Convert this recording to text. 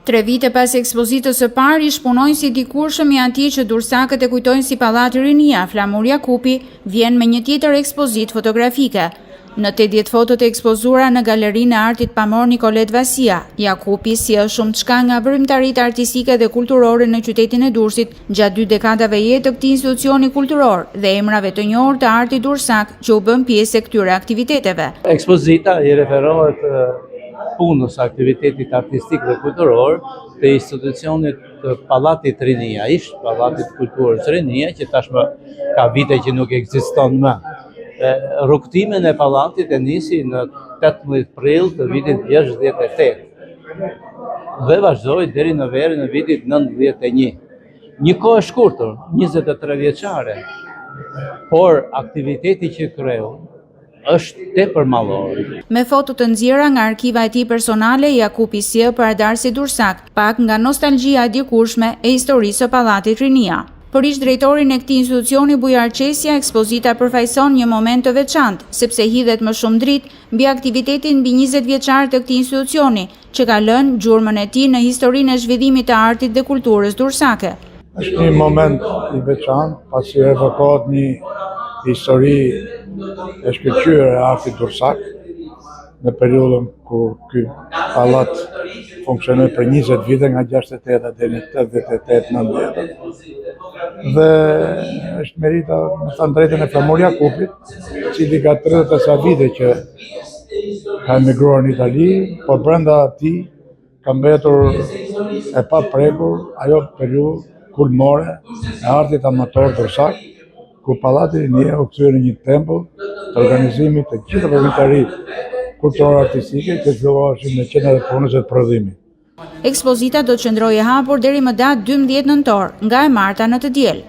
3 vite pas ekspozitës së parë, ish punonjësi i dikurshëm i atij që dursakët e kujtojnë si Pallati Rinia, Flamur Jakupi, vjen me një tjetër ekspozitë fotografike. Në 80 fotot e ekspozuara në Galerinë e Artit Pamor Nikolet Vasia, Jakupi sjell shumë çka nga vërmëtaritë artistike dhe kulturore në qytetin e Durrësit gjatë 2 dekadave jetë të këtij institucioni kulturor dhe emrave të njohur të artit durrsak që u bën pjesë e këtyre aktiviteteve. Ekspozita i referohet punës aktivitetit artistik dhe kulturor të institucionit të Pallatit Rinia, ish Pallatit Kulturës Rinia, që tashmë ka vite që nuk ekziston më. Rrugtimin e pallatit e nisi në 18 prill të vitit 68 dhe vazhdoi deri në verën e vitit 91. Një kohë e shkurtër, 23 vjeçare, por aktiviteti që kreu është tepër mallor. Me foto të nxjerra nga arkiva e tij personale, Jakupi sjell para Darsi Durrsak pak nga nostalgjia e dikurshme e historisë së Pallatit Rinia. Për ish drejtorin e këtij institucioni Bujar Qesja, ekspozita përfaqëson një moment të veçantë, sepse hidhet më shumë dritë mbi aktivitetin mbi 20 vjeçar të këtij institucioni, që ka lënë gjurmën e tij në historinë e zhvillimit të artit dhe kulturës durrsake. Është një moment i veçantë, pasi evokohet një histori e shkëlqyer e artit durrsak në periudhën kur ky pallat funksionoi për 20 vite, nga 68 deri në 88-90. Dhe është merita, me thënë drejtën, e Flamur Jakupit, i cili ka 30 e sa vite që ka emigruar në Itali, por brenda atij ka mbetur e paprekur ajo periudhë kulmore e artit amator durrsak, ku Pallati Rinia u kthye në një tempull të organizimit të gjithë vërmëtaritë kulturore-artistike që zhvilloheshin në qendrat e punës dhe të prodhimit. Ekspozita do të qëndrojë e hapur deri më datë 12 nëntor, nga e marta në të diel.